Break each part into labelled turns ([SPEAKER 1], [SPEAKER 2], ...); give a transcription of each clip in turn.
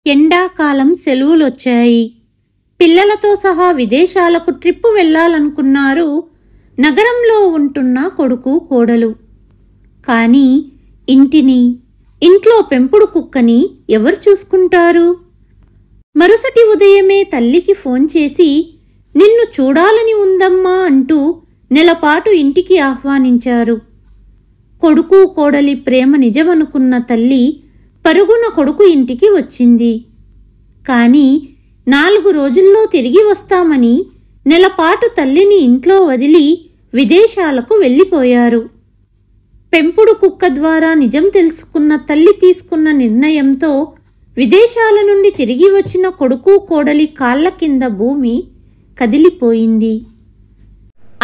[SPEAKER 1] ఎండాకాలం సెలవులొచ్చాయి. పిల్లలతో సహా విదేశాలకు ట్రిప్పు వెళ్లాలనుకున్నారు నగరంలో ఉంటున్న కొడుకు కోడలు. కానీ ఇంటిని, ఇంట్లో పెంపుడు కుక్కని ఎవరు చూసుకుంటారు? మరుసటి ఉదయమే తల్లికి ఫోన్ చేసి నిన్ను చూడాలని ఉందమ్మా అంటూ నెలపాటు ఇంటికి ఆహ్వానించారు. కొడుకు కోడలి ప్రేమ నిజమనుకున్న తల్లి పరుగున కొడుకు ఇంటికి వచ్చింది. కాని 4 రోజుల్లో తిరిగి వస్తామని నెలపాటు తల్లిని ఇంట్లో వదిలి విదేశాలకు వెళ్ళిపోయారు. పెంపుడు కుక్క ద్వారా నిజం తెలుసుకున్న తల్లి తీసుకున్న నిర్ణయంతో విదేశాల నుండి తిరిగి వచ్చిన కొడుకు కోడలి కాళ్ల కింద భూమి కదిలిపోయింది.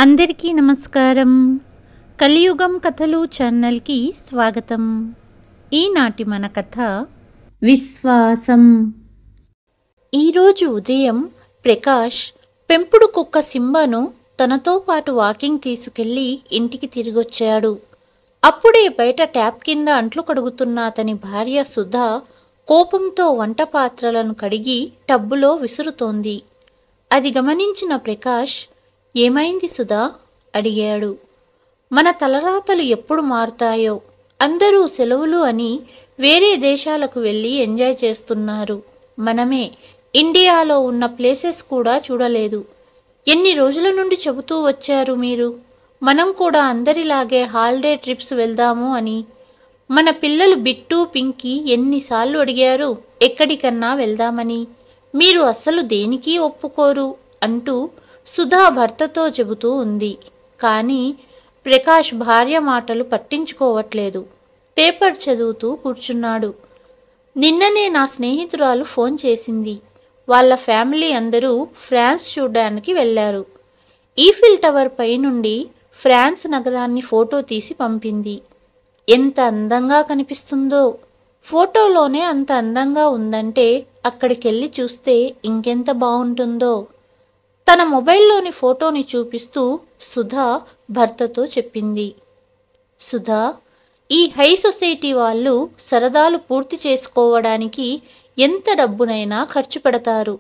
[SPEAKER 1] అందరికీ నమస్కారం. కలియుగం కథలు ఛానల్కి స్వాగతం. ఈనాటి మన కథ విశ్వాసం. ఈరోజు ఉదయం ప్రకాష్ పెంపుడు కుక్క సింబాను తనతో పాటు వాకింగ్ తీసుకెళ్లి ఇంటికి తిరిగొచ్చాడు. అప్పుడే బయట ట్యాప్ కింద అంట్లు కడుగుతున్న అతని భార్య సుధా కోపంతో వంట పాత్రలను కడిగి టబ్బులో విసురుతోంది. అది గమనించిన ప్రకాష్, ఏమైంది సుధా అడిగాడు. మన తలరాతలు ఎప్పుడు మారుతాయో, అందరూ సెలవులు అని వేరే దేశాలకు వెళ్ళి ఎంజాయ్ చేస్తున్నారు. మనమే ఇండియాలో ఉన్న ప్లేసెస్ కూడా చూడలేదు. ఎన్ని రోజుల నుండి చెబుతూ వచ్చారు మీరు, మనం కూడా అందరిలాగే హాలిడే ట్రిప్స్ వెళ్దాము అని. మన పిల్లలు బిట్టు పింకీ ఎన్నిసార్లు అడిగారు ఎక్కడికన్నా వెళ్దామని. మీరు అస్సలు దేనికి ఒప్పుకోరు అంటూ సుధా భర్తతో చెబుతూ ఉంది. కానీ ప్రకాష్ భార్య మాటలు పట్టించుకోవట్లేదు. పేపర్ చదువుతూ కూర్చున్నాడు. నిన్ననే నా స్నేహితురాలు ఫోన్ చేసింది. వాళ్ళ ఫ్యామిలీ అందరూ ఫ్రాన్స్ చూడ్డానికి వెళ్లారు. ఈఫిల్ టవర్ పై నుండి ఫ్రాన్స్ నగరాన్ని ఫోటో తీసి పంపింది. ఎంత అందంగా కనిపిస్తుందో. ఫోటోలోనే అంత అందంగా ఉందంటే అక్కడికెళ్ళి చూస్తే ఇంకెంత బావుంటుందో. తన మొబైల్లోని ఫోటోని చూపిస్తూ సుధా భర్తతో చెప్పింది. సుధా, ఈ హై సొసైటీ వాళ్ళు సరదాలు పూర్తి చేసుకోవడానికి ఎంత డబ్బునైనా ఖర్చు పెడతారు.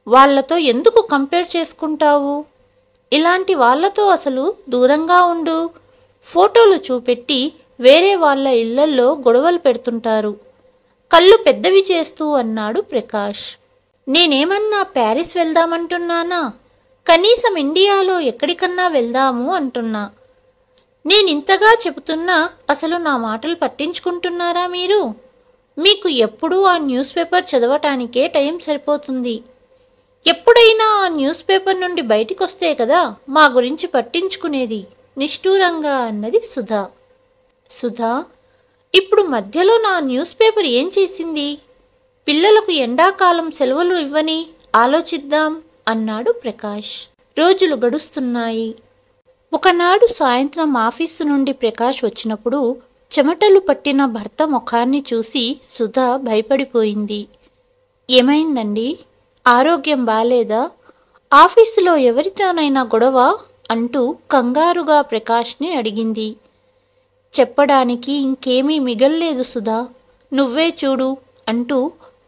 [SPEAKER 1] వాళ్లతో ఎందుకు కంపేర్ చేసుకుంటావు? ఇలాంటి వాళ్లతో అసలు దూరంగా ఉండు. ఫోటోలు చూపెట్టి వేరే వాళ్ళ ఇళ్లల్లో గొడవలు పెడుతుంటారు. కళ్ళు పెద్దవి చేస్తూ అన్నాడు ప్రకాష్. నేనేమన్నా ప్యారిస్ వెళ్దామంటున్నానా? కనీసం ఇండియాలో ఎక్కడికన్నా వెళ్దాము అంటున్నా. నేనింతగా చెబుతున్నా అసలు నా మాటలు పట్టించుకుంటున్నారా మీరు? మీకు ఎప్పుడూ ఆ న్యూస్ పేపర్ చదవటానికే టైం సరిపోతుంది. ఎప్పుడైనా ఆ న్యూస్ పేపర్ నుండి బయటికొస్తే కదా మా గురించి పట్టించుకునేది నిష్ఠూరంగా అన్నది సుధా. సుధా, ఇప్పుడు మధ్యలో నా న్యూస్ పేపర్ ఏం చేసింది? పిల్లలకు ఎండాకాలం సెలవులు ఇవ్వని ఆలోచిద్దాం అన్నాడు ప్రకాష్. రోజులు గడుస్తున్నాయి. ఒకనాడు సాయంత్రం ఆఫీసు నుండి ప్రకాష్ వచ్చినప్పుడు చెమటలు పట్టిన భర్త ముఖాన్ని చూసి సుధా భయపడిపోయింది. ఏమైందండి? ఆరోగ్యం బాలేదా? ఆఫీసులో ఎవరితోనైనా గొడవ అంటూ కంగారుగా ప్రకాష్ని అడిగింది. చెప్పడానికి ఇంకేమీ మిగల్లేదు సుధా, నువ్వే చూడు అంటూ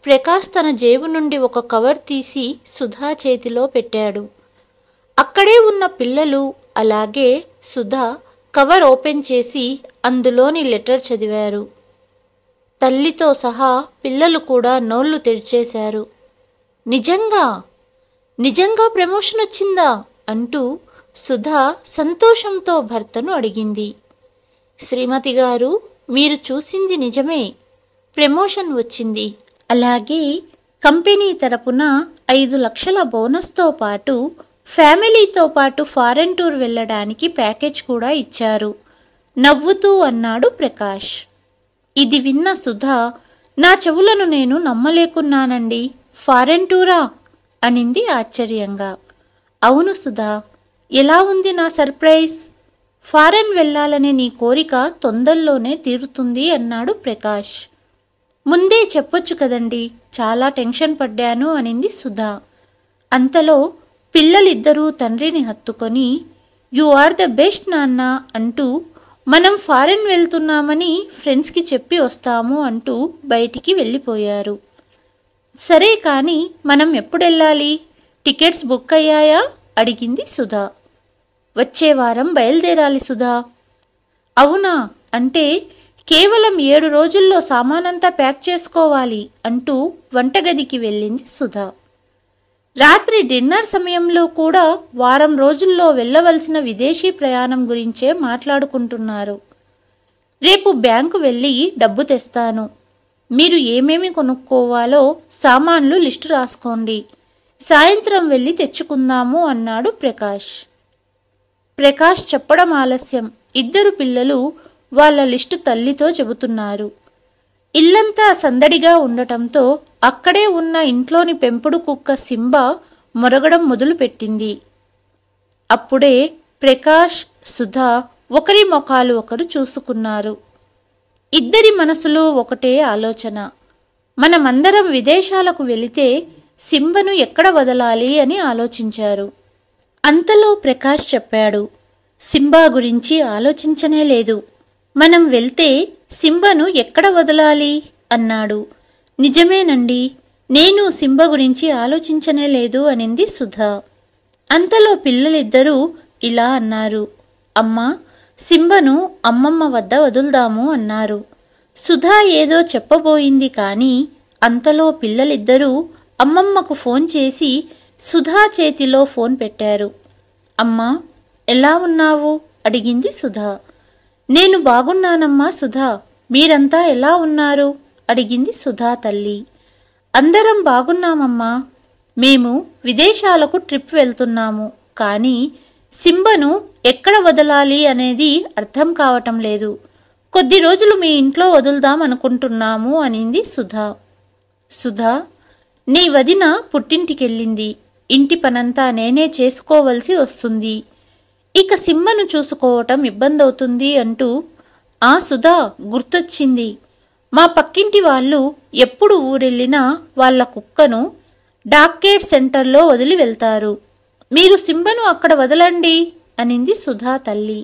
[SPEAKER 1] ప్రకాష్ తన జేబు నుండి ఒక కవర్ తీసి సుధా చేతిలో పెట్టాడు. అక్కడే ఉన్న పిల్లలు అలాగే సుధా కవర్ ఓపెన్ చేసి అందులోని లెటర్ చదివారు. తల్లితో సహా పిల్లలు కూడా నోళ్లు తెరిచేశారు. నిజంగా ప్రమోషన్ వచ్చిందా అంటూ సుధా సంతోషంతో భర్తను అడిగింది. శ్రీమతి గారు, మీరు చూసింది నిజమే. ప్రమోషన్ వచ్చింది. అలాగే కంపెనీ తరపున 5 లక్షల బోనస్తో పాటు ఫ్యామిలీతో పాటు ఫారెన్ టూర్ వెళ్ళడానికి ప్యాకేజ్ కూడా ఇచ్చారు నవ్వుతూ అన్నాడు ప్రకాష్. ఇది విన్న సుధా, నా చెవులను నేను నమ్మలేకున్నానండి. ఫారెన్ టూరా అనింది ఆశ్చర్యంగా. అవును సుధా, ఎలా ఉంది నా సర్ప్రైజ్? ఫారెన్ వెళ్ళాలనే నీ కోరిక తొందరలోనే తీరుతుంది అన్నాడు ప్రకాష్. ముందే చెప్పొచ్చు కదండి, చాలా టెన్షన్ పడ్డాను అనింది సుధా. అంతలో పిల్లలిద్దరూ తండ్రిని హత్తుకొని, యు ఆర్ ద బెస్ట్ నాన్న అంటూ మనం ఫారెన్ వెళ్తున్నామని ఫ్రెండ్స్కి చెప్పి వస్తాము అంటూ బయటికి వెళ్ళిపోయారు. సరే కాని మనం ఎప్పుడెళ్ళాలి? టికెట్స్ బుక్ అయ్యాయా? అడిగింది సుధా. వచ్చే వారం బయలుదేరాలి సుధా. అవునా? అంటే కేవలం 7 రోజుల్లో సామానంతా ప్యాక్ చేసుకోవాలి అంటూ వంటగదికి వెళ్ళింది సుధా. రాత్రి డిన్నర్ సమయంలో కూడా వారం రోజుల్లో వెళ్ళవలసిన విదేశీ ప్రయాణం గురించే మాట్లాడుకుంటున్నారు. రేపు బ్యాంకు వెళ్ళి డబ్బు తెస్తాను. మీరు ఏమేమి కొనుక్కోవాలో సామాన్లు లిస్టు రాసుకోండి. సాయంత్రం వెళ్ళి తెచ్చుకుందాము అన్నాడు ప్రకాష్. ప్రకాష్ చెప్పడం ఆలస్యం. 2 పిల్లలు వాళ్ళ లిస్టు తల్లితో చెబుతున్నారు. ఇల్లంతా సందడిగా ఉండటంతో అక్కడే ఉన్న ఇంట్లోని పెంపుడు కుక్క సింబా మొరగడం మొదలుపెట్టింది. అప్పుడే ప్రకాష్, సుధా ఒకరి ముఖాలు ఒకరు చూసుకున్నారు. ఇద్దరి మనసులో ఒకటే ఆలోచన. మనమందరం విదేశాలకు వెళితే సింబను ఎక్కడ వదలాలి అని ఆలోచించారు. అంతలో ప్రకాష్ చెప్పాడు, సింబా గురించి ఆలోచించనే లేదు. మనం వెళ్తే సింబను ఎక్కడ వదలాలి అన్నాడు. నిజమేనండి, నేను సింబ గురించి ఆలోచించనే లేదు అనింది సుధా. అంతలో పిల్లలిద్దరూ ఇలా అన్నారు, అమ్మా, సింబను అమ్మమ్మ వద్ద వదులుదాము అన్నారు. సుధా ఏదో చెప్పబోయింది కానీ అంతలో పిల్లలిద్దరూ అమ్మమ్మకు ఫోన్ చేసి సుధా చేతిలో ఫోన్ పెట్టారు. అమ్మా, ఎలా ఉన్నావు అడిగింది సుధా. నేను బాగున్నానమ్మా సుధా, మీరంతా ఎలా ఉన్నారు అడిగింది సుధా తల్లి. అందరం బాగున్నామమ్మా. మేము విదేశాలకు ట్రిప్ వెళ్తున్నాము. కానీ సింబను ఎక్కడ వదలాలి అనేది అర్థం కావటం లేదు. కొద్ది రోజులు మీ ఇంట్లో వదులుదాం అనుకుంటున్నాము అనింది సుధా. సుధా, నీ వదిన పుట్టింటికెళ్ళింది. ఇంటి పనంతా నేనే చేసుకోవలసి వస్తుంది. ఇక సింబను చూసుకోవటం ఇబ్బందవుతుంది అంటూ. ఆ సుధా, గుర్తొచ్చింది. మా పక్కింటి వాళ్ళు ఎప్పుడు ఊరెళ్ళినా వాళ్ళ కుక్కను డాగ్ సెంటర్లో వదిలి వెళ్తారు. మీరు సింబను అక్కడ వదలండి అనింది సుధా తల్లి.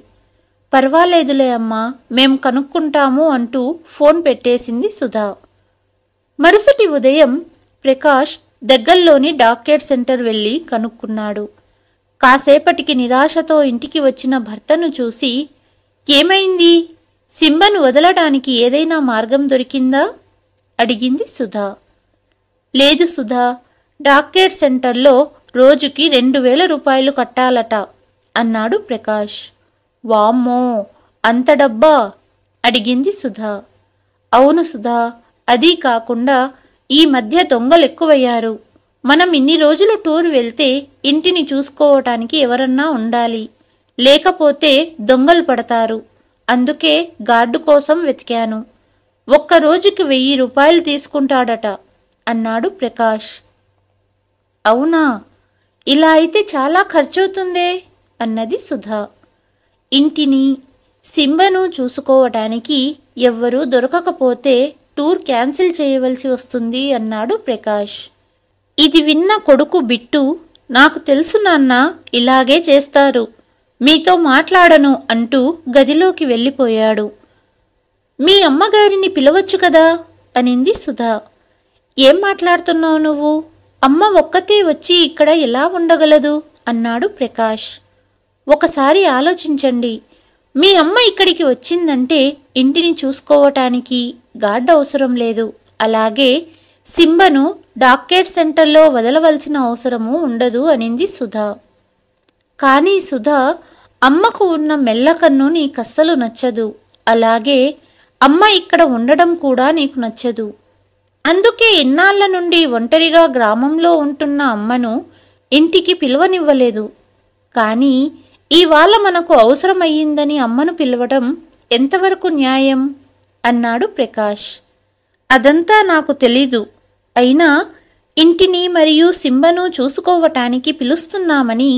[SPEAKER 1] పర్వాలేదులే అమ్మా, మేం కనుక్కుంటాము అంటూ ఫోన్ పెట్టేసింది సుధా. మరుసటి ఉదయం ప్రకాష్ దగ్గర్లోని డాగ్ సెంటర్ వెళ్ళి కనుక్కున్నాడు. కాసేపటికి నిరాశతో ఇంటికి వచ్చిన భర్తను చూసి, ఏమైంది? సింబను వదలడానికి ఏదైనా మార్గం దొరికిందా అడిగింది సుధా. లేదు సుధా, డాగ్ సెంటర్లో రోజుకి 2000 రూపాయలు కట్టాలట అన్నాడు ప్రకాష్. వామ్మో, అంత డబ్బా అడిగింది సుధా. అవును సుధా, అదీ కాకుండా ఈ మధ్య దొంగలెక్కువయ్యారు. మనం ఇన్ని రోజులు టూర్ వెళ్తే ఇంటిని చూసుకోవటానికి ఎవరన్నా ఉండాలి, లేకపోతే దొంగలు పడతారు. అందుకే గార్డు కోసం వెతికాను. ఒక్క రోజుకి 1000 రూపాయలు తీసుకుంటాడట అన్నాడు ప్రకాష్. అవునా? ఇలా అయితే చాలా ఖర్చవుతుందే అన్నది సుధా. ఇంటిని సింబను చూసుకోవటానికి ఎవ్వరూ దొరకకపోతే టూర్ క్యాన్సిల్ చేయవలసి వస్తుంది అన్నాడు ప్రకాష్. ఇది విన్న కొడుకు బిట్టు, నాకు తెలుసు నాన్న, ఇలాగే చేస్తారు, మీతో మాట్లాడను అంటూ గదిలోకి వెళ్ళిపోయాడు. మీ అమ్మగారిని పిలవచ్చు కదా అనింది సుధా. ఏం మాట్లాడుతున్నావు నువ్వు? అమ్మ ఒక్కతే వచ్చి ఇక్కడ ఎలా ఉండగలదు అన్నాడు ప్రకాష్. ఒకసారి ఆలోచించండి. మీ అమ్మ ఇక్కడికి వచ్చిందంటే ఇంటిని చూసుకోవటానికి గార్డ్ అవసరం లేదు. అలాగే సింబను డాగ్ సెంటర్లో వదలవలసిన అవసరము ఉండదు అనింది సుధా. కానీ సుధా, అమ్మకు ఉన్న మెల్లకన్ను నీకస్సలు నచ్చదు. అలాగే అమ్మ ఇక్కడ ఉండడం కూడా నీకు నచ్చదు. అందుకే ఇన్నాళ్ల నుండి ఒంటరిగా గ్రామంలో ఉంటున్న అమ్మను ఇంటికి పిలవనివ్వలేదు. కానీ ఇవాళ మనకు అవసరమయ్యిందని అమ్మను పిలవడం ఎంతవరకు న్యాయం అన్నాడు ప్రకాష్. అదంతా నాకు తెలీదు. అయినా ఇంటిని మరియు సింబను చూసుకోవటానికి పిలుస్తున్నామని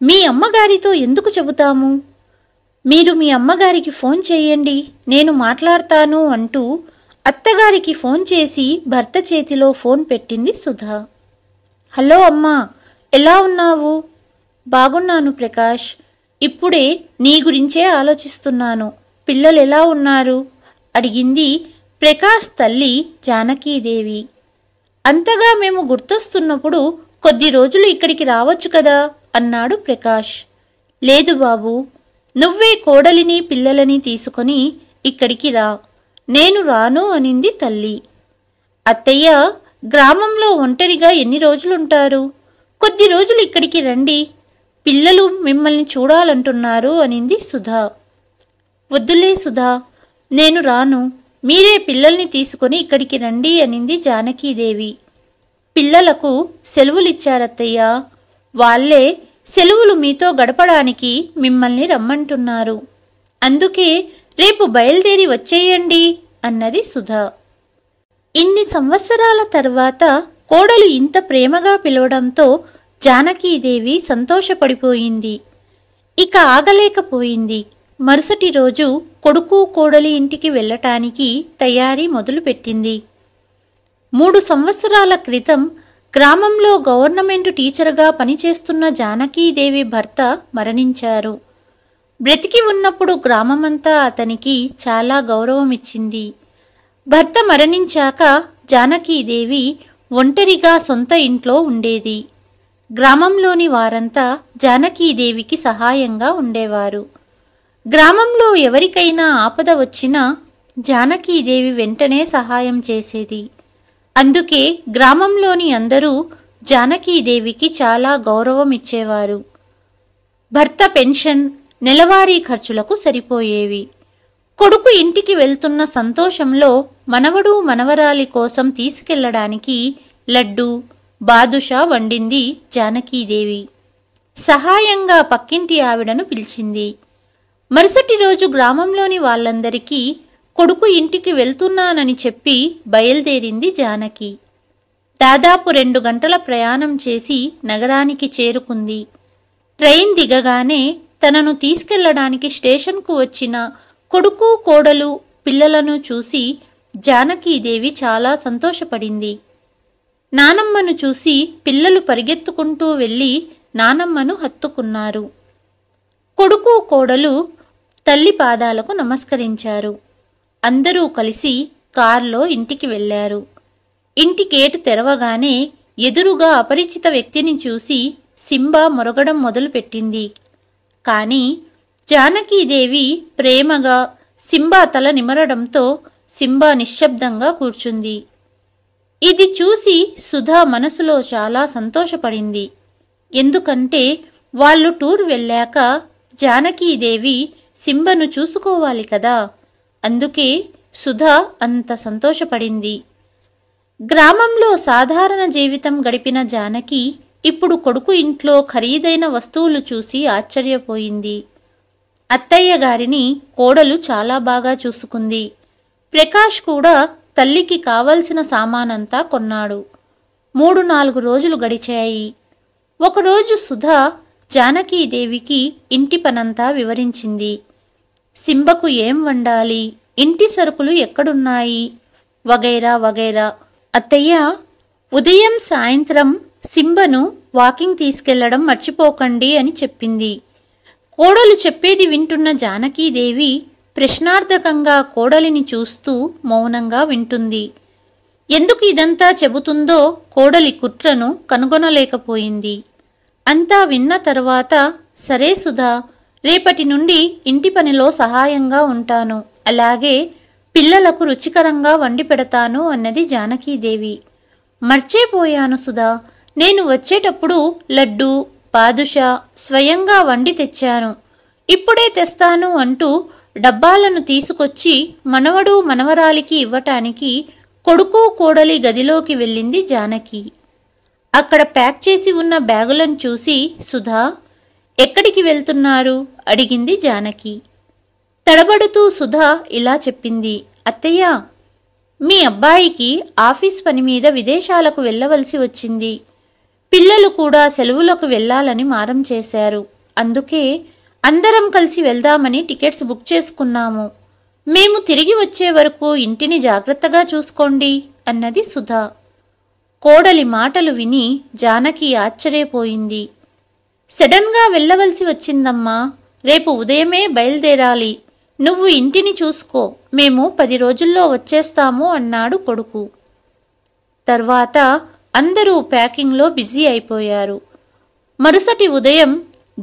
[SPEAKER 1] మీ అమ్మగారితో ఎందుకు చెబుతాము? మీరు మీ అమ్మగారికి ఫోన్ చేయండి, నేను మాట్లాడతాను అంటూ అత్తగారికి ఫోన్ చేసి భర్త చేతిలో ఫోన్ పెట్టింది సుధా. హలో అమ్మా, ఎలా ఉన్నావు? బాగున్నాను ప్రకాష్. ఇప్పుడే నీ గురించే ఆలోచిస్తున్నాను. పిల్లలు ఎలా ఉన్నారు అడిగింది ప్రకాష్ తల్లి జానకీదేవి. అంతగా మేము గుర్తొస్తున్నప్పుడు కొద్ది రోజులు ఇక్కడికి రావచ్చు కదా అన్నాడు ప్రకాష్. లేదు బాబు, నువ్వే కోడలిని పిల్లలని తీసుకొని ఇక్కడికి రా, నేను రాను అనింది తల్లి. అత్తయ్య, గ్రామంలో ఒంటరిగా ఎన్ని రోజులుంటారు? కొద్ది రోజులు ఇక్కడికి రండి, పిల్లలు మిమ్మల్ని చూడాలంటున్నారు అనింది సుధా. వద్దులే సుధా, నేను రాను, మీరే పిల్లల్ని తీసుకొని ఇక్కడికి రండి అనింది జానకీదేవి. పిల్లలకు సెలవులిచ్చారత్తయ్య, వాళ్ళే సెలవులు మీతో గడపడానికి మిమ్మల్ని రమ్మంటున్నారు, అందుకే రేపు బయలుదేరి వచ్చేయండి అన్నది సుధా. ఇన్ని సంవత్సరాల తర్వాత కోడలు ఇంత ప్రేమగా పిలవడంతో జానకీదేవి సంతోషపడిపోయింది. ఇక ఆగలేకపోయింది. మరుసటి రోజు కొడుకు కోడలి ఇంటికి వెళ్ళటానికి తయారీ మొదలుపెట్టింది. 3 సంవత్సరాల క్రితం గ్రామంలో గవర్నమెంట్ టీచర్గా పనిచేస్తున్న జానకీదేవి భర్త మరణించారు. బ్రతికి ఉన్నప్పుడు గ్రామమంతా అతనికి చాలా గౌరవమిచ్చింది. భర్త మరణించాక జానకీదేవి ఒంటరిగా సొంత ఇంట్లో ఉండేది. గ్రామంలోని వారంతా జానకీదేవికి సహాయంగా ఉండేవారు. గ్రామంలో ఎవరికైనా ఆపద వచ్చినా జానకీదేవి వెంటనే సహాయం చేసేది. అందుకే గ్రామంలోని అందరూ జానకీదేవికి చాలా గౌరవం ఇచ్చేవారు. భర్త పెన్షన్, నెలవారీ ఖర్చులకు సరిపోయేవి. కొడుకు ఇంటికి వెళ్తున్న సంతోషంలో మనవడు మనవరాలి కోసం తీసుకెళ్లడానికి లడ్డు, బాదుషా వండింది జానకీదేవి. సహాయంగా పక్కింటి ఆవిడను పిలిచింది. మరుసటి రోజు గ్రామంలోని వాళ్ళందరికీ కొడుకు ఇంటికి వెళ్తున్నానని చెప్పి బయలుదేరింది జానకి. దాదాపు 2 గంటల ప్రయాణం చేసి నగరానికి చేరుకుంది. ట్రైన్ దిగగానే తనను తీసుకెళ్లడానికి స్టేషన్కు వచ్చిన కొడుకు కోడలు పిల్లలను చూసి జానకీదేవి చాలా సంతోషపడింది. నానమ్మను చూసి పిల్లలు పరిగెత్తుకుంటూ వెళ్ళి నానమ్మను హత్తుకున్నారు. కొడుకు కోడలు తల్లి పాదాలకు నమస్కరించారు. అందరూ కలిసి కారులో ఇంటికి వెళ్లారు. ఇంటి గేటు తెరవగానే ఎదురుగా అపరిచిత వ్యక్తిని చూసి సింబా మొరగడం మొదలుపెట్టింది. కాని జానకీదేవి ప్రేమగా సింబా తల నిమరడంతో సింబా నిశ్శబ్దంగా కూర్చుంది. ఇది చూసి సుధా మనసులో చాలా సంతోషపడింది. ఎందుకంటే వాళ్ళు టూర్ వెళ్ళాక జానకీదేవి సింబను చూసుకోవాలి కదా, అందుకే సుధా అంత సంతోషపడింది. గ్రామంలో సాధారణ జీవితం గడిపిన జానకి ఇప్పుడు కొడుకు ఇంట్లో ఖరీదైన వస్తువులు చూసి ఆశ్చర్యపోయింది. అత్తయ్య గారిని కోడలు చాలా బాగా చూసుకుంది. ప్రకాష్ కూడా తల్లికి కావలసిన సామానంతా కొన్నాడు. 3-4 రోజులు గడిచాయి. ఒకరోజు సుధా జానకీదేవికి ఇంటి పనంతా వివరించింది. సింబకు ఏం వండాలి, ఇంటి సరుకులు ఎక్కడున్నాయి, వగైరా వగైరా. అత్తయ్య, ఉదయం సాయంత్రం సింబను వాకింగ్ తీసుకెళ్లడం మర్చిపోకండి అని చెప్పింది. కోడలు చెప్పేది వింటున్న జానకీదేవి ప్రశ్నార్థకంగా కోడలిని చూస్తూ మౌనంగా వింటుంది. ఎందుకు ఇదంతా చెబుతుందో కోడలి కుట్రను కనుగొనలేకపోయింది. అంతా విన్న తరువాత, సరే సుధా, రేపటి నుండి ఇంటి పనిలో సహాయంగా ఉంటాను, అలాగే పిల్లలకు రుచికరంగా వండి పెడతాను అన్నది జానకీదేవి. మర్చిపోయాను సుధా, నేను వచ్చేటప్పుడు లడ్డు, బాదుషా స్వయంగా వండి తెచ్చాను, ఇప్పుడే తెస్తాను అంటూ డబ్బాలను తీసుకొచ్చి మనవడు మనవరాలికి ఇవ్వటానికి కొడుకు కోడలి గదిలోకి వెళ్ళింది జానకి. అక్కడ ప్యాక్ చేసి ఉన్న బ్యాగులను చూసి సుధా, ఎక్కడికి వెళ్తున్నారు అడిగింది జానకి. తడబడుతూ సుధా ఇలా చెప్పింది. అత్తయ్య, మీ అబ్బాయికి ఆఫీస్ పని మీద విదేశాలకు వెళ్ళవలసి వచ్చింది. పిల్లలు కూడా సెలవులకు వెళ్లాలని మారం చేశారు. అందుకే అందరం కలిసి వెళ్దామని టికెట్స్ బుక్ చేసుకున్నాము. మేము తిరిగి వచ్చే వరకు ఇంటిని జాగ్రత్తగా చూసుకోండి అన్నది సుధా. కోడలి మాటలు విని జానకి ఆశ్చర్యపోయింది. సడన్గా వెళ్ళవలసి వచ్చిందమ్మా, రేపు ఉదయమే బయలుదేరాలి, నువ్వు ఇంటిని చూసుకో, మేము 10 రోజుల్లో వచ్చేస్తాము అన్నాడు కొడుకు. తర్వాత అందరూ ప్యాకింగ్లో బిజీ అయిపోయారు. మరుసటి ఉదయం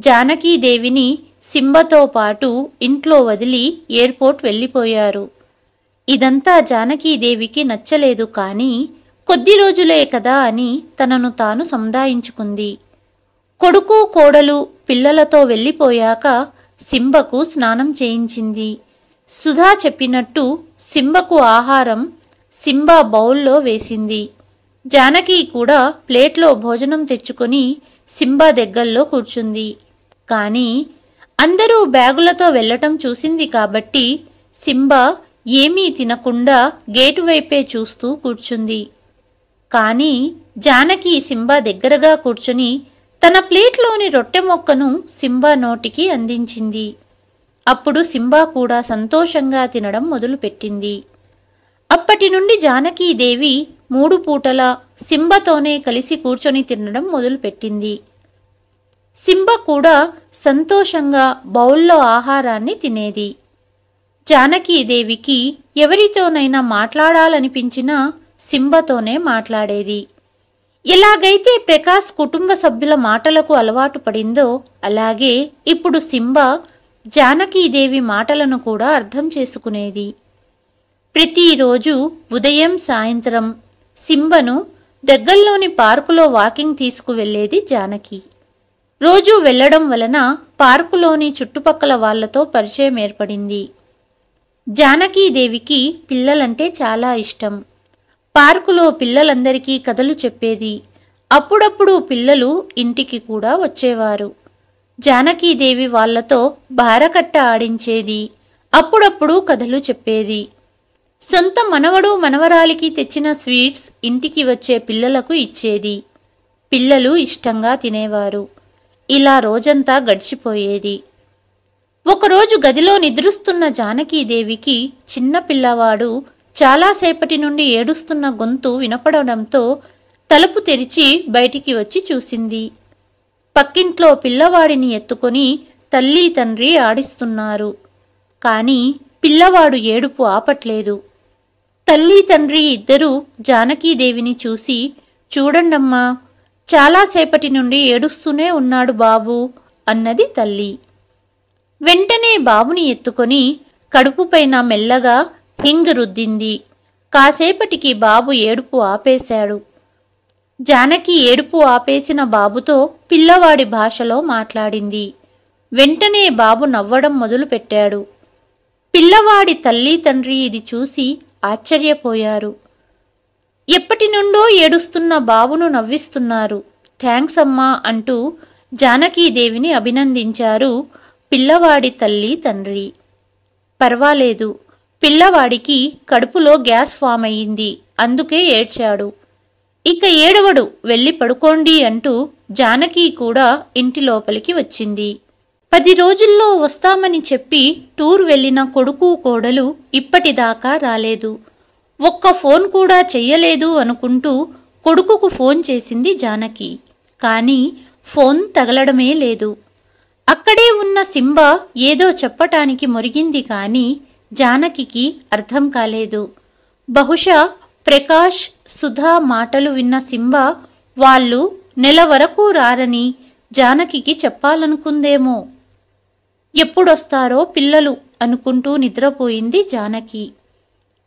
[SPEAKER 1] జానకీదేవిని సింబతో పాటు ఇంట్లో వదిలి ఎయిర్పోర్ట్ వెళ్ళిపోయారు. ఇదంతా జానకీదేవికి నచ్చలేదు, కానీ కొద్ది రోజులే కదా అని తనను తాను సముదాయించుకుంది. కొడుకు కోడలు పిల్లలతో వెళ్ళిపోయాక సింబకు స్నానం చేయించింది. సుధా చెప్పినట్టు సింబకు ఆహారం సింబా బౌల్లో వేసింది. జానకి కూడా ప్లేట్లో భోజనం తెచ్చుకొని సింబా దగ్గల్లో కూర్చుంది. కానీ అందరూ బ్యాగులతో వెళ్లటం చూసింది కాబట్టి సింబా ఏమీ తినకుండా గేటు వైపే చూస్తూ కూర్చుంది. కానీ జానకి సింబా దగ్గరగా కూర్చుని తన ప్లేట్లోని రొట్టె ముక్కను సింబా నోటికి అందించింది. అప్పుడు సింబా కూడా సంతోషంగా తినడం మొదలుపెట్టింది. అప్పటి నుండి జానకీదేవి 3 పూటలా సింబతోనే కలిసి కూర్చొని తినడం మొదలుపెట్టింది. సింబ కూడా సంతోషంగా బౌల్లో ఆహారాన్ని తినేది. జానకీదేవికి ఎవరితోనైనా మాట్లాడాలనిపించినా సింబతోనే మాట్లాడేది. ఎలాగైతే ప్రకాష్ కుటుంబ సభ్యుల మాటలకు అలవాటు పడిందో అలాగే ఇప్పుడు సింబ జానకీదేవి మాటలను కూడా అర్థం చేసుకునేది. ప్రతిరోజు ఉదయం సాయంత్రం సింబను దగ్గర్లోని పార్కులో వాకింగ్ తీసుకువెళ్లేది జానకి. రోజూ వెళ్లడం వలన పార్కులోని చుట్టుపక్కల వాళ్లతో పరిచయం ఏర్పడింది. జానకీదేవికి పిల్లలంటే చాలా ఇష్టం. పార్కులో పిల్లలందరికీ కథలు చెప్పేది. అప్పుడప్పుడు పిల్లలు ఇంటికి కూడా వచ్చేవారు. జానకీదేవి వాళ్లతో బారకట్ట ఆడించేది. అప్పుడప్పుడు కథలు చెప్పేది. సొంత మనవడు మనవరాలికి తెచ్చిన స్వీట్స్ ఇంటికి వచ్చే పిల్లలకు ఇచ్చేది. పిల్లలు ఇష్టంగా తినేవారు. ఇలా రోజంతా గడిచిపోయేది. ఒకరోజు గదిలో నిద్రిస్తున్న జానకీదేవికి చిన్న పిల్లవాడు చాలాసేపటి నుండి ఏడుస్తున్న గొంతు వినపడడంతో తలుపు తెరిచి బయటికి వచ్చి చూసింది. పక్కింట్లో పిల్లవాడిని ఎత్తుకొని తల్లి తండ్రి ఆడిస్తున్నారు. కాని పిల్లవాడు ఏడుపు ఆపట్లేదు. తల్లి తండ్రి ఇద్దరూ జానకీదేవిని చూసి, చూడండమ్మా, చాలాసేపటి నుండి ఏడుస్తూనే ఉన్నాడు బాబు అన్నది తల్లి. వెంటనే బాబుని ఎత్తుకొని కడుపుపైన మెల్లగా హింగ్ రుద్దింది. కాసేపటికి బాబు ఏడుపు ఆపేశాడు. జానకి ఏడుపు ఆపేసిన బాబుతో పిల్లవాడి భాషలో మాట్లాడింది. వెంటనే బాబు నవ్వడం మొదలుపెట్టాడు. పిల్లవాడి తల్లి తండ్రి ఇది చూసి ఆశ్చర్యపోయారు. ఎప్పటి నుండో ఏడుస్తున్న బాబును నవ్విస్తున్నారు, థ్యాంక్స్ అమ్మా అంటూ జానకీదేవిని అభినందించారు పిల్లవాడి తల్లి తండ్రి. పర్వాలేదు, పిల్లవాడికి కడుపులో గ్యాస్ ఫామ్ అయ్యింది, అందుకే ఏడ్చాడు. ఇక ఏడవడు, వెళ్ళి పడుకోండి అంటూ జానకి కూడా ఇంటి లోపలికి వచ్చింది. 10 రోజుల్లో వస్తామని చెప్పి టూర్ వెళ్లిన కొడుకు కోడలు ఇప్పటిదాకా రాలేదు. ఒక్క ఫోన్ కూడా చెయ్యలేదు అనుకుంటూ కొడుకుకు ఫోన్ చేసింది జానకి. కానీ ఫోన్ తగలడమే లేదు. అక్కడే ఉన్న సింబ ఏదో చెప్పటానికి మొరిగింది, కానీ జానకికి అర్థం కాలేదు. బహుశా ప్రకాష్ సుధా మాటలు విన్న సింబ వాళ్ళు నెల వరకు రారని జానకికి చెప్పాలనుకుందేమో. ఎప్పుడొస్తారో పిల్లలు అనుకుంటూ నిద్రపోయింది జానకి.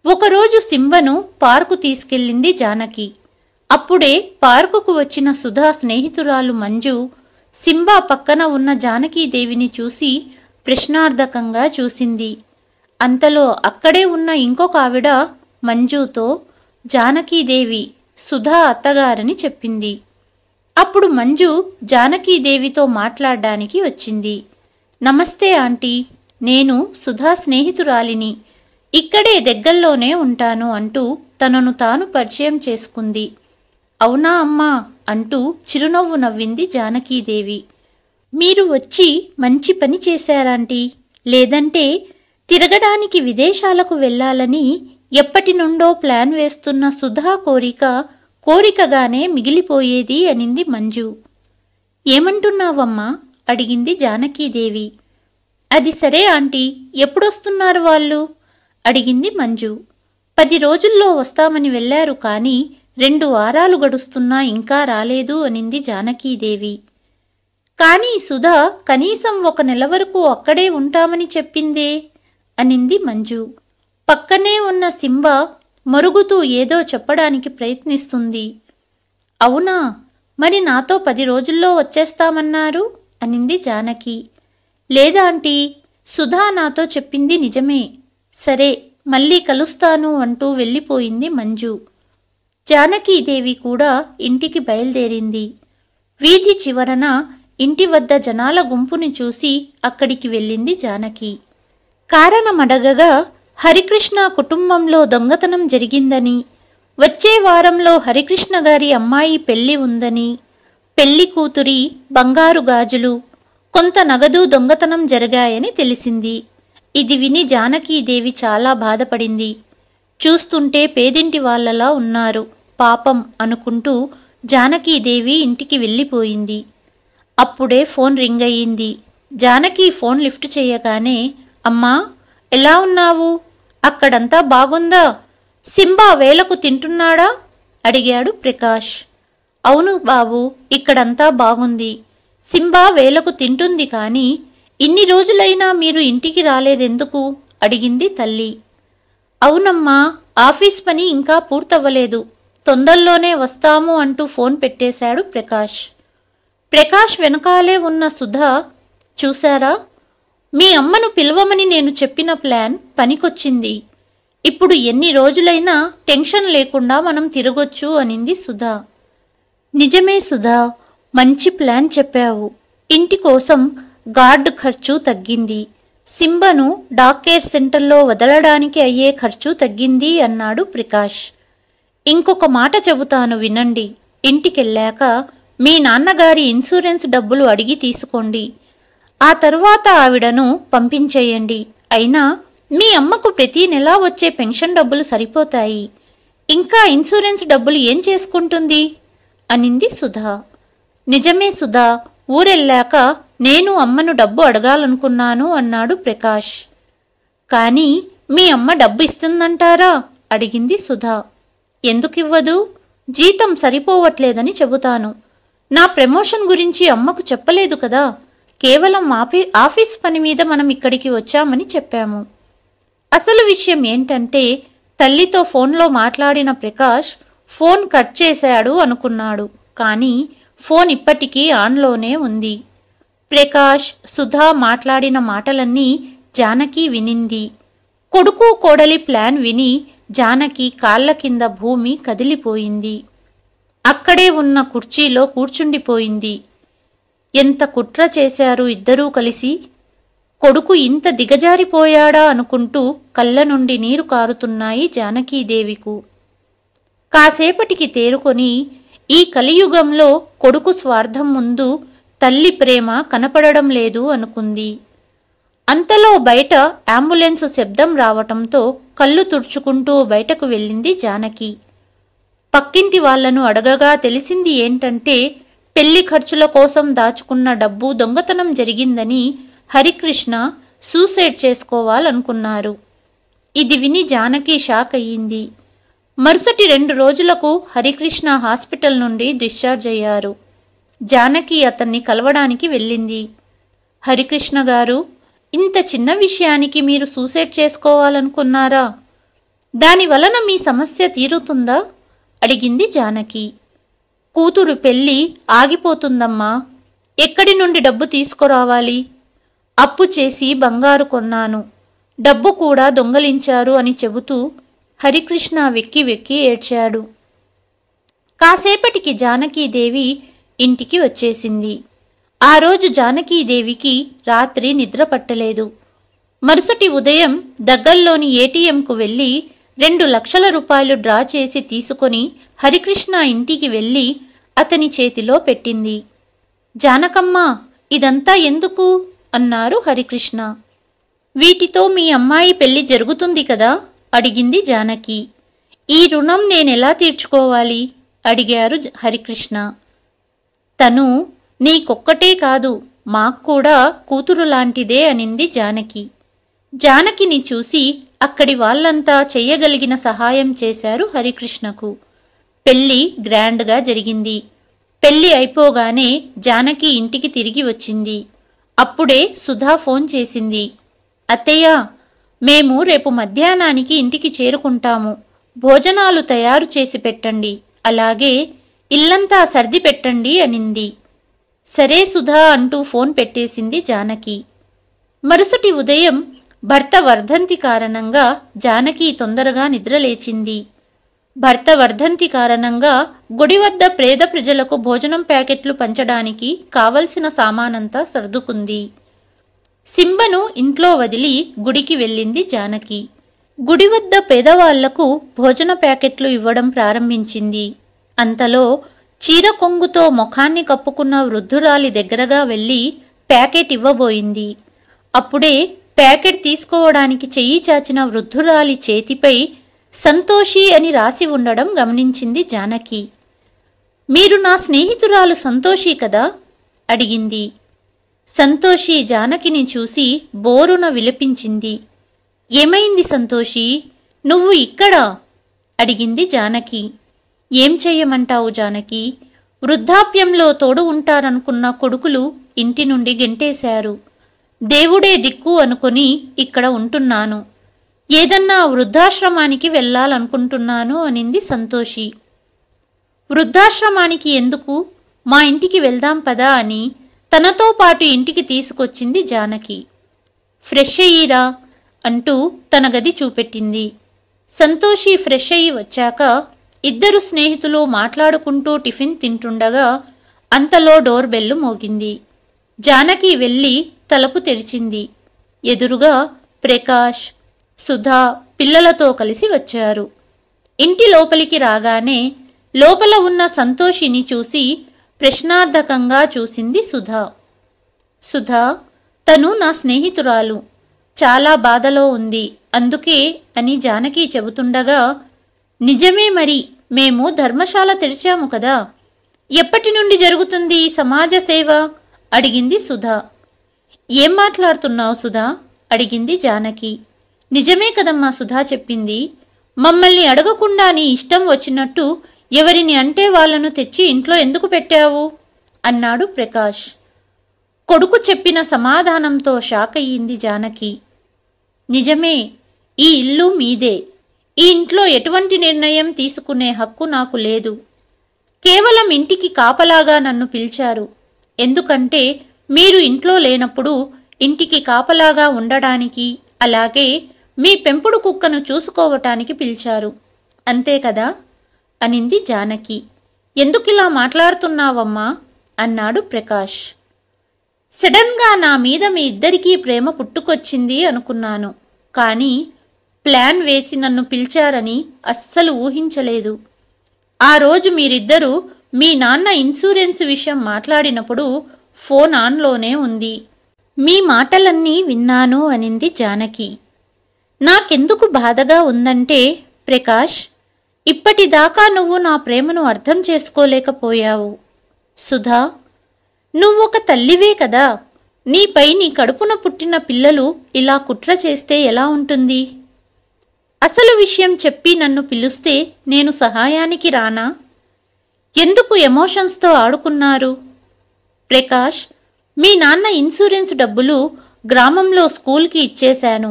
[SPEAKER 1] ఒకరోజు సింబను పార్కు తీసుకెళ్ళింది జానకి. అప్పుడే పార్కుకు వచ్చిన సుధా స్నేహితురాలు మంజు సింబా పక్కన ఉన్న జానకీదేవిని చూసి ప్రశ్నార్థకంగా చూసింది. అంతలో అక్కడే ఉన్న ఇంకొక ఆవిడ మంజుతో జానకీదేవి సుధా అత్తగారని చెప్పింది. అప్పుడు మంజు జానకీదేవితో మాట్లాడ్డానికి వచ్చింది. నమస్తే ఆంటీ, నేను సుధా స్నేహితురాలిని, ఇక్కడే దగ్గర్లోనే ఉంటాను అంటూ తనను తాను పరిచయం చేసుకుంది. అవునా అమ్మా అంటూ చిరునవ్వు నవ్వింది జానకీదేవి. మీరు వచ్చి మంచి పని చేశారాంటీ, లేదంటే తిరగడానికి విదేశాలకు వెళ్లాలని ఎప్పటి నుండో ప్లాన్ వేస్తున్న సుధా కోరికగానే మిగిలిపోయేది అనింది మంజు. ఏమంటున్నావమ్మా అడిగింది జానకీదేవి. అది సరే ఆంటీ, ఎప్పుడొస్తున్నారు వాళ్ళు అడిగింది మంజు. 10 రోజుల్లో వస్తామని వెళ్లారు, కానీ 2 వారాలు గడుస్తున్నా ఇంకా రాలేదు అనింది జానకీదేవి. కానీ సుధా కనీసం 1 నెల వరకు అక్కడే ఉంటామని చెప్పిందే అనింది మంజు. పక్కనే ఉన్న సింబా మరుగుతూ ఏదో చెప్పడానికి ప్రయత్నిస్తుంది. అవునా, మరి నాతో 10 రోజుల్లో వచ్చేస్తామన్నారు అనింది జానకి. లేదా ఆంటీ, సుధా నాతో చెప్పింది నిజమే. సరే, మళ్ళీ కలుస్తాను అంటూ వెళ్ళిపోయింది మంజు. జానకీదేవి కూడా ఇంటికి బయలుదేరింది. వీధి చివరన ఇంటి వద్ద జనాల గుంపుని చూసి అక్కడికి వెళ్ళింది జానకి. కారణమడగగా హరికృష్ణ కుటుంబంలో దొంగతనం జరిగిందని, వచ్చే వారంలో హరికృష్ణ గారి అమ్మాయి పెళ్లి ఉందని, పెళ్లి కూతురి బంగారు గాజులు, కొంత నగదు దొంగతనం జరిగాయని తెలిసింది. ఇది విని జానకీదేవి చాలా బాధపడింది. చూస్తుంటే పేదింటి వాళ్లలా ఉన్నారు పాపం అనుకుంటూ జానకీదేవి ఇంటికి వెళ్ళిపోయింది. అప్పుడే ఫోన్ రింగ్ అయ్యింది. జానకి ఫోన్ లిఫ్ట్ చేయగానే, అమ్మా ఎలా ఉన్నావు? అక్కడంతా బాగుందా? సింబా వేలకు తింటున్నాడా అడిగాడు ప్రకాష్. అవును బాబు, ఇక్కడంతా బాగుంది. సింబా వేలకు తింటుంది కానీ ఇన్ని రోజులైనా మీరు ఇంటికి రాలేదెందుకు అడిగింది తల్లి. అవునమ్మా, ఆఫీస్ పని ఇంకా పూర్తవ్వలేదు, తొందరలోనే వస్తాము అంటూ ఫోన్ పెట్టేశాడు ప్రకాష్. ప్రకాష్ వెనకాలే ఉన్న సుధా, చూశారా, మీ అమ్మను పిలవమని నేను చెప్పిన ప్లాన్ పనికొచ్చింది. ఇప్పుడు ఎన్ని రోజులైనా టెన్షన్ లేకుండా మనం తిరగొచ్చు అనింది సుధా. నిజమే సుధా, మంచి ప్లాన్ చెప్పావు. ఇంటి కోసం గార్డు ఖర్చు తగ్గింది, సింబను డాక్కేర్ సెంటర్లో వదలడానికి అయ్యే ఖర్చు తగ్గింది అన్నాడు ప్రకాష్. ఇంకొక మాట చెబుతాను వినండి. ఇంటికెళ్ళాక మీ నాన్నగారి ఇన్సూరెన్స్ డబ్బులు అడిగి తీసుకోండి. ఆ తరువాత ఆవిడను పంపించేయండి. అయినా మీ అమ్మకు ప్రతి నెలా వచ్చే పెన్షన్ డబ్బులు సరిపోతాయి. ఇంకా ఇన్సూరెన్స్ డబ్బులు ఏం చేసుకుంటుంది అనింది సుధా. నిజమే సుధా, ఊరెళ్ళాక నేను అమ్మను డబ్బు అడగాలనుకున్నాను అన్నాడు ప్రకాష్. కానీ మీ అమ్మ డబ్బు ఇస్తుందంటారా అడిగింది సుధా. ఎందుకివ్వదు? జీతం సరిపోవట్లేదని చెబుతాను. నా ప్రమోషన్ గురించి అమ్మకు చెప్పలేదు కదా, కేవలం ఆఫీస్ పని మీద మనం ఇక్కడికి వచ్చామని చెప్పాము. అసలు విషయం ఏంటంటే, తల్లితో ఫోన్లో మాట్లాడిన ప్రకాష్ ఫోన్ కట్ చేశాడు అనుకున్నాడు. కానీ ఫోన్ ఇప్పటికీ ఆన్లోనే ఉంది. ప్రకాష్, సుధా మాట్లాడిన మాటలన్నీ జానకి వినింది. కొడుకు కోడలి ప్లాన్ విని జానకి కాళ్ల కింద భూమి కదిలిపోయింది. అక్కడే ఉన్న కుర్చీలో కూర్చుండిపోయింది. ఎంత కుట్ర చేశారు ఇద్దరూ కలిసి! కొడుకు ఇంత దిగజారిపోయాడా అనుకుంటూ కళ్ళ నుండి నీరు కారుతున్నాయి జానకీదేవికు. కాసేపటికి తేరుకొని, ఈ కలియుగంలో కొడుకు స్వార్థం ముందు తల్లి ప్రేమ కనపడడం లేదు అనుకుంది. అంతలో బయట అంబులెన్సు శబ్దం రావటంతో కళ్ళు తుడుచుకుంటూ బయటకు వెళ్ళింది జానకి. పక్కింటి వాళ్లను అడగగా తెలిసింది ఏంటంటే, పెళ్లి ఖర్చుల కోసం దాచుకున్న డబ్బు దొంగతనం జరిగిందని హరికృష్ణ సూసైడ్ చేసుకోవాలనుకున్నారు. ఇది విని జానకి షాక్ అయ్యింది. మరుసటి 2 రోజులకు హరికృష్ణ హాస్పిటల్ నుండి డిశ్చార్జ్ అయ్యారు. జానకి అతన్ని కలవడానికి వెళ్ళింది. హరికృష్ణ గారు, ఇంత చిన్న విషయానికి మీరు సూసైడ్ చేసుకోవాలనుకున్నారా? దానివలన మీ సమస్య తీరుతుందా అడిగింది జానకి. కూతురు పెళ్లి ఆగిపోతుందమ్మా. ఎక్కడి నుండి డబ్బు తీసుకురావాలి? అప్పు చేసి బంగారు కొన్నాను, డబ్బు కూడా దొంగలించారు అని చెబుతూ హరికృష్ణ వెక్కి వెక్కి ఏడ్చాడు. కాసేపటికి జానకీదేవి ఇంటికి వచ్చేసింది. ఆ రోజు జానకీదేవికి రాత్రి నిద్ర పట్టలేదు. మరుసటి ఉదయం దగ్గర్లోని ఏటీఎంకు వెళ్లి 2 లక్షల రూపాయలు డ్రా చేసి తీసుకొని హరికృష్ణ ఇంటికి వెళ్లి అతని చేతిలో పెట్టింది. జానకమ్మ, ఇదంతా ఎందుకు అన్నారు హరికృష్ణ. వీటితో మీ అమ్మాయి పెళ్లి జరుగుతుంది కదా అడిగింది జానకి. ఈ రుణం నేనెలా తీర్చుకోవాలి అడిగారు హరికృష్ణ. తను నీకొక్కటే కాదు, మాక్కూడా కూతురు లాంటిదే అనింది జానకి. జానకిని చూసి అక్కడి వాళ్లంతా చెయ్యగలిగిన సహాయం చేశారు హరికృష్ణకు. పెళ్లి గ్రాండ్గా జరిగింది. పెళ్లి అయిపోగానే జానకి ఇంటికి తిరిగి వచ్చింది. అప్పుడే సుధా ఫోన్ చేసింది. అత్తయ్య, మేము రేపు మధ్యాహ్నానికి ఇంటికి చేరుకుంటాము. భోజనాలు తయారు చేసి పెట్టండి, అలాగే ఇల్లంతా సర్ది పెట్టండి అనింది. సరే సుధా అంటూ ఫోన్ పెట్టేసింది జానకి. మరుసటి ఉదయం భర్త వర్ధంతి కారణంగా జానకి తొందరగా నిద్రలేచింది. భర్త వర్ధంతి కారణంగా గుడి వద్ద పేద ప్రజలకు భోజనం ప్యాకెట్లు పంచడానికి కావలసిన సామానంతా సర్దుకుంది. సింబను ఇంట్లో వదిలి గుడికి వెళ్ళింది జానకి. గుడి వద్ద పేదవాళ్లకు భోజన ప్యాకెట్లు ఇవ్వడం ప్రారంభించింది. అంతలో చీర కొంగుతో ముఖాన్ని కప్పుకున్న వృద్ధురాలి దగ్గరగా వెళ్లి ప్యాకెట్ ఇవ్వబోయింది. అప్పుడే ప్యాకెట్ తీసుకోవడానికి చెయ్యి చాచిన వృద్ధురాలి చేతిపై సంతోషి అని రాసి ఉండడం గమనించింది జానకి. మీరు నా స్నేహితురాలు సంతోషి కదా? అడిగింది. సంతోషి జానకిని చూసి బోరున విలపించింది. ఏమైంది సంతోషి, నువ్వు ఇక్కడా? అడిగింది జానకి. ఏం చెయ్యమంటావు జానకి? వృద్ధాప్యంలో తోడు ఉంటారనుకున్న కొడుకులు ఇంటి నుండి గెంటేశారు. దేవుడే దిక్కు అనుకుని ఇక్కడ ఉంటున్నాను. ఏదన్నా వృద్ధాశ్రమానికి వెళ్ళాలనుకుంటున్నాను అనింది సంతోషి. వృద్ధాశ్రమానికి ఎందుకు? మా ఇంటికి వెళ్దాం పదా అని తనతో పాటు ఇంటికి తీసుకొచ్చింది జానకి. ఫ్రెష్ అయ్యిరా అంటూ తన గది చూపెట్టింది. సంతోషి ఫ్రెష్ అయ్యి వచ్చాక ఇద్దరు స్నేహితులు మాట్లాడుకుంటూ టిఫిన్ తింటుండగా అంతలో డోర్ బెల్లు మోగింది. జానకి వెళ్ళి తలుపు తెరిచింది. ఎదురుగా ప్రకాష్, సుధా పిల్లలతో కలిసి వచ్చారు. ఇంటి లోపలికి రాగానే లోపల ఉన్న సంతోషిని చూసి ప్రశ్నార్థకంగా చూసింది సుధా. సుధా, తను నా స్నేహితురాలు, చాలా బాధలో ఉంది, అందుకే అని జానకి చెబుతుండగా, నిజమే మరి, మేము ధర్మశాల తెరిచాము కదా, ఎప్పటి నుండి జరుగుతుంది ఈ సమాజ సేవ? అడిగింది సుధా. ఏం మాట్లాడుతున్నావు సుధా? అడిగింది జానకి. నిజమే కదమ్మా సుధా చెప్పింది. మమ్మల్ని అడగకుండా నీ ఇష్టం వచ్చినట్టు ఎవరిని అంటే వాళ్లను తెచ్చి ఇంట్లో ఎందుకు పెట్టావు? అన్నాడు ప్రకాష్. కొడుకు చెప్పిన సమాధానంతో షాక్ అయ్యింది జానకి. నిజమే, ఈ ఇల్లు మీదే. ఈ ఇంట్లో ఎటువంటి నిర్ణయం తీసుకునే హక్కు నాకు లేదు. కేవలం ఇంటికి కాపలాగా నన్ను పిలిచారు. ఎందుకంటే మీరు ఇంట్లో లేనప్పుడు ఇంటికి కాపలాగా ఉండడానికి, అలాగే మీ పెంపుడు కుక్కను చూసుకోవటానికి పిలిచారు. అంతే కదా అనింది జానకి. ఎందుకిలా మాట్లాడుతున్నావమ్మా అన్నాడు ప్రకాష్. సడన్గా నా మీద మీ ఇద్దరికీ ప్రేమ పుట్టుకొచ్చింది అనుకున్నాను. కానీ ప్లాన్ వేసి నన్ను పిలిచారని అస్సలు ఊహించలేదు. ఆ రోజు మీరిద్దరూ మీ నాన్న ఇన్సూరెన్స్ విషయం మాట్లాడినప్పుడు ఫోన్ ఆన్లోనే ఉంది. మీ మాటలన్నీ విన్నాను అనింది జానకి. నాకెందుకు బాధగా ఉందంటే ప్రకాష్, ఇప్పటిదాకా నువ్వు నా ప్రేమను అర్థం చేసుకోలేకపోయావు. సుధా, నువ్వొక తల్లివే కదా, నీపై నీ కడుపున పుట్టిన పిల్లలు ఇలా కుట్ర చేస్తే ఎలా ఉంటుంది? అసలు విషయం చెప్పి నన్ను పిలుస్తే నేను సహాయానికి రానా? ఎందుకు ఎమోషన్స్తో ఆడుకున్నారు? ప్రకాష్, మీ నాన్న ఇన్సూరెన్స్ డబ్బులు గ్రామంలో స్కూల్కి ఇచ్చేశాను.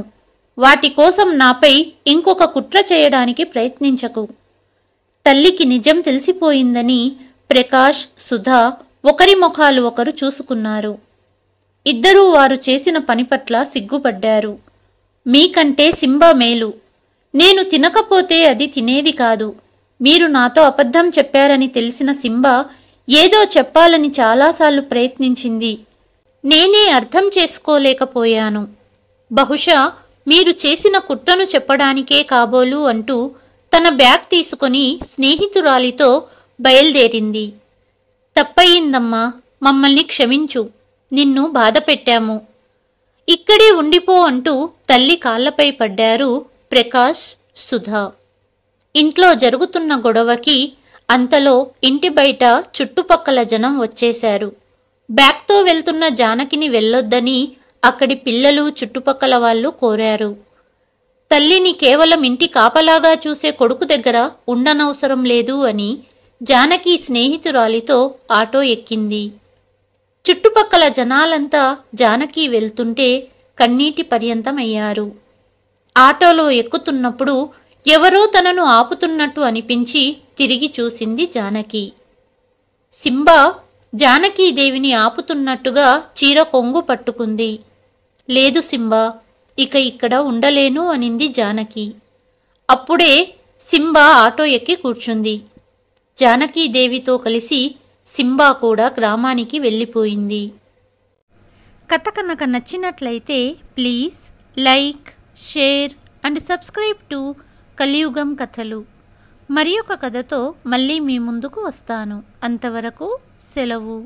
[SPEAKER 1] వాటి కోసం నాపై ఇంకొక కుట్ర చేయడానికి ప్రయత్నించకు. తల్లికి నిజం తెలిసిపోయిందని ప్రకాష్, సుధా ఒకరి ముఖాలు ఒకరు చూసుకున్నారు. ఇద్దరూ వారు చేసిన పని పట్ల సిగ్గుపడ్డారు. మీకంటే సింబా మేలు. నేను తినకపోతే అది తినేది కాదు. మీరు నాతో అబద్ధం చెప్పారని తెలిసిన సింబా ఏదో చెప్పాలని చాలాసార్లు ప్రయత్నించింది. నేనే అర్థం చేసుకోలేకపోయాను. బహుశా మీరు చేసిన కుట్రను చెప్పడానికే కాబోలు అంటూ తన బ్యాగ్ తీసుకుని స్నేహితురాలితో బయలుదేరింది. తప్పయిందమ్మా, మమ్మల్ని క్షమించు, నిన్ను బాధ పెట్టాము. ఇక్కడే ఉండిపో అంటూ తల్లి కాళ్లపై పడ్డారు ప్రకాష్, సుధా. ఇంట్లో జరుగుతున్న గొడవకి అంతలో ఇంటి బయట చుట్టుపక్కల జనం వచ్చేశారు. బ్యాగ్తో వెళ్తున్న జానకిని వెళ్ళొద్దని అక్కడి పిల్లలు చుట్టుపక్కల వాళ్ళు కోరారు. తల్లిని కేవలం ఇంటి కాపలాగా చూసే కొడుకు దగ్గర ఉండనవసరం లేదు అని జానకి స్నేహితురాలితో ఆటో ఎక్కింది. చుట్టుపక్కల జనాలంతా జానకి వెళ్తుంటే కన్నీటి పర్యంతమయ్యారు. ఆటోలో ఎక్కుతున్నప్పుడు ఎవరో తనను ఆపుతున్నట్టు అనిపించి తిరిగి చూసింది జానకి. సింబా జానకీదేవిని ఆపుతున్నట్టుగా చీర కొంగు పట్టుకుంది. లేదు సింబా, ఇక ఇక్కడ ఉండలేను అనింది జానకి. అప్పుడే సింబా ఆటో ఎక్కి కూర్చుంది. జానకీదేవితో కలిసి సింబా కూడా గ్రామానికి వెళ్ళిపోయింది. కథ కనుక నచ్చినట్లయితే please like, share and subscribe to కలియుగం కథలు. మరి ఒక కథతో మళ్ళీ మీ ముందుకు వస్తాను. అంతవరకు సెలవు.